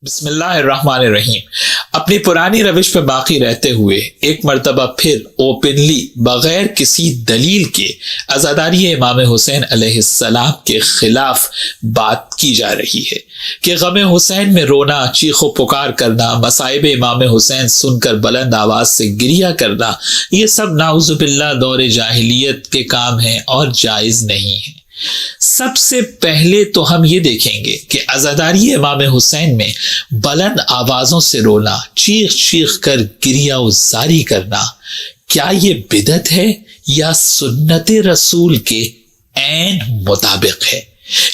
بسم اللہ الرحمن الرحیم۔ اپنی پرانی روش پہ باقی رہتے ہوئے ایک مرتبہ پھر اوپنلی بغیر کسی دلیل کے عزاداری امام حسین علیہ السلام کے خلاف بات کی جا رہی ہے کہ غم حسین میں رونا، چیخ و پکار کرنا، مصائب امام حسین سن کر بلند آواز سے گریہ کرنا، یہ سب نعوذ باللہ دور جاہلیت کے کام ہیں اور جائز نہیں ہیں۔ سب سے پہلے تو ہم یہ دیکھیں گے کہ عزاداری امام حسین میں بلند آوازوں سے رونا، چیخ چیخ کر گریہ و زاری کرنا، کیا یہ بدعت ہے یا سنت رسول کے عین مطابق ہے؟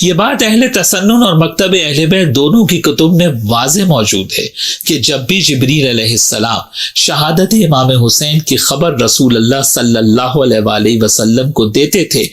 یہ بات اہل تسنن اور مکتب اہل بیت دونوں کی کتب میں واضح موجود ہے کہ جب بھی جبریل علیہ السلام شہادت امام حسین کی خبر رسول اللہ صلی اللہ علیہ وآلہ وسلم کو دیتے تھے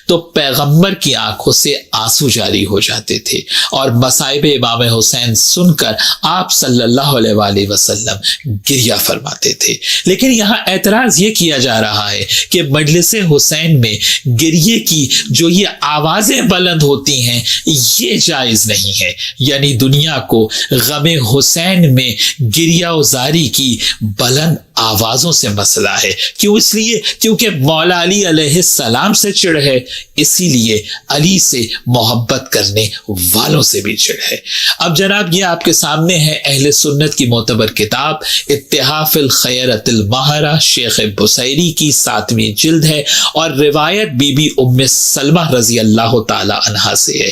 تو پیغمبر کی آنکھوں سے آنسو جاری ہو جاتے تھے اور مصائب امام حسین سن کر آپ صلی اللہ علیہ وآلہ وسلم گریہ فرماتے تھے۔ لیکن یہاں اعتراض یہ کیا جا رہا ہے کہ مجلس حسین میں گریے کی جو یہ آوازیں بلند ہوتی ہیں یہ جائز نہیں ہے، یعنی دنیا کو غم حسین میں گریہ و زاری کی بلند آوازوں سے مسئلہ ہے۔ کیوں؟ اس لیے کیونکہ مولا علی علیہ السلام سے چڑ ہے، اسی لیے علی سے محبت کرنے والوں سے بھی چڑ ہے۔ اب جناب یہ آپ کے سامنے ہے اہل سنت کی معتبر کتاب اتحاف الخیرۃ الماہرہ، شیخ بصیری کی 7ویں جلد ہے اور روایت بی بی ام سلمہ رضی اللہ تعالی عنہا سے ہے۔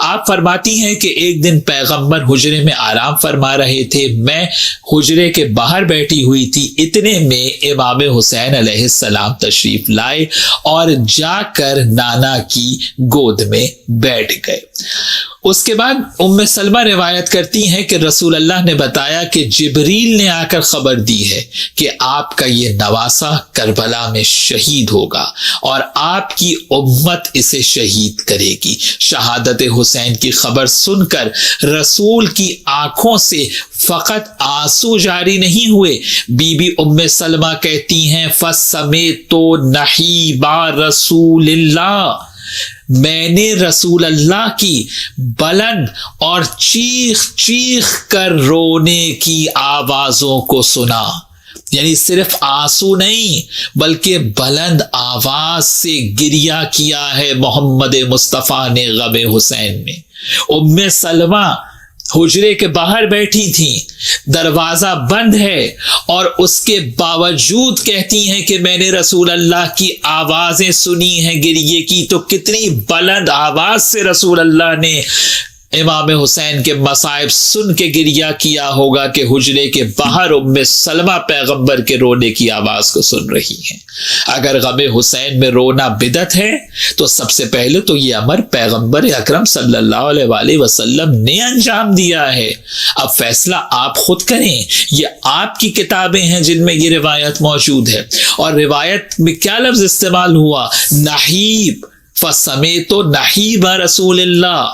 آپ فرماتی ہیں کہ ایک دن پیغمبر حجرے میں آرام فرما رہے تھے، میں حجرے کے باہر بیٹھی ہوئی تھی، اتنے میں امام حسین علیہ السلام تشریف لائے اور جا کر نانا کی گود میں بیٹھ گئے۔ اس کے بعد ام سلمہ روایت کرتی ہیں کہ رسول اللہ نے بتایا کہ جبریل نے آ کر خبر دی ہے کہ آپ کا یہ نواسہ کربلا میں شہید ہوگا اور آپ کی امت اسے شہید کرے گی۔ شہادت حسین کی خبر سن کر رسول کی آنکھوں سے فقط آنسو جاری نہیں ہوئے، بی بی ام سلمہ کہتی ہیں فَسَمِعْتُ نَحِیبَ رسول اللہ، میں نے رسول اللہ کی بلند اور چیخ چیخ کر رونے کی آوازوں کو سنا، یعنی صرف آنسو نہیں بلکہ بلند آواز سے گریہ کیا ہے محمد مصطفیٰ نے غم حسین میں۔ ام سلمہ حجرے کے باہر بیٹھی تھیں، دروازہ بند ہے اور اس کے باوجود کہتی ہیں کہ میں نے رسول اللہ کی آوازیں سنی ہیں گریے کی، تو کتنی بلند آواز سے رسول اللہ نے امام حسین کے مصائب سن کے گریہ کیا ہوگا کہ حجرے کے باہر ام سلمہ پیغمبر کے رونے کی آواز کو سن رہی ہیں۔ اگر غم حسین میں رونا بدعت ہے تو سب سے پہلے تو یہ امر پیغمبر اکرم صلی اللہ علیہ وآلہ وسلم نے انجام دیا ہے۔ اب فیصلہ آپ خود کریں، یہ آپ کی کتابیں ہیں جن میں یہ روایت موجود ہے، اور روایت میں کیا لفظ استعمال ہوا؟ نحیب، فَسَمِعْتُ نَحِیبَ رسول اللہ۔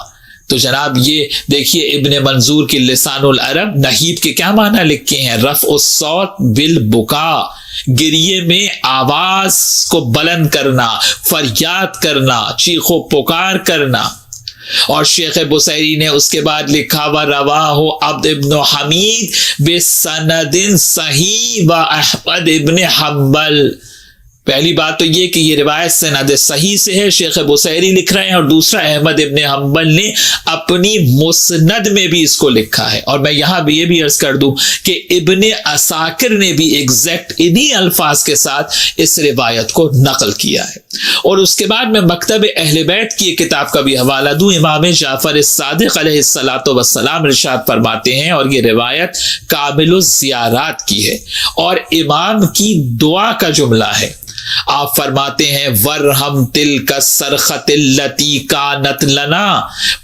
تو جناب یہ دیکھیے ابن منظور کی لسان العرب نحیب کے کیا معنی لکھے ہیں؟ رفع الصوت بالبکا، گریے میں آواز کو بلند کرنا، فریاد کرنا، چیخ و پکار کرنا۔ اور شیخ بصیری نے اس کے بعد لکھا وَرَوَاهُ عبد ابن حمید بِسَنَدٍ صحیح وَأحمد ابن حنبل۔ پہلی بات تو یہ کہ یہ روایت سند صحیح سے ہے، شیخ بصیری لکھ رہے ہیں، اور دوسرا احمد ابن حنبل نے اپنی مسند میں بھی اس کو لکھا ہے۔ اور میں یہاں بھی یہ بھی عرض کر دوں کہ ابن عساکر نے بھی ایگزیکٹ انہی الفاظ کے ساتھ اس روایت کو نقل کیا ہے۔ اور اس کے بعد میں مکتب اہل بیت کی ایک کتاب کا بھی حوالہ دوں، امام جعفر الصادق علیہ السلام ارشاد فرماتے ہیں، اور یہ روایت کامل الزیارات کی ہے اور امام کی دعا کا جملہ ہے۔ آپ فرماتے ہیں ورحم تلک الصرخۃ التی کانت لنا،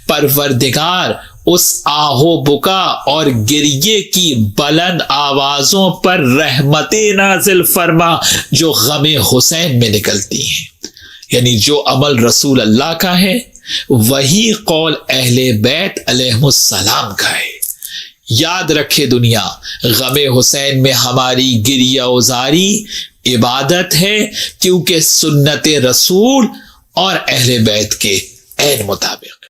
پروردگار اس آہو بکا اور گریے کی بلند آوازوں پر رحمت نازل فرما جو غم حسین میں نکلتی ہیں۔ یعنی جو عمل رسول اللہ کا ہے وہی قول اہل بیت علیہ السلام کا ہے۔ یاد رکھے دنیا، غم حسین میں ہماری گریہ و زاری عبادت ہے، کیونکہ سنت رسول اور اہل بیت کے عین مطابق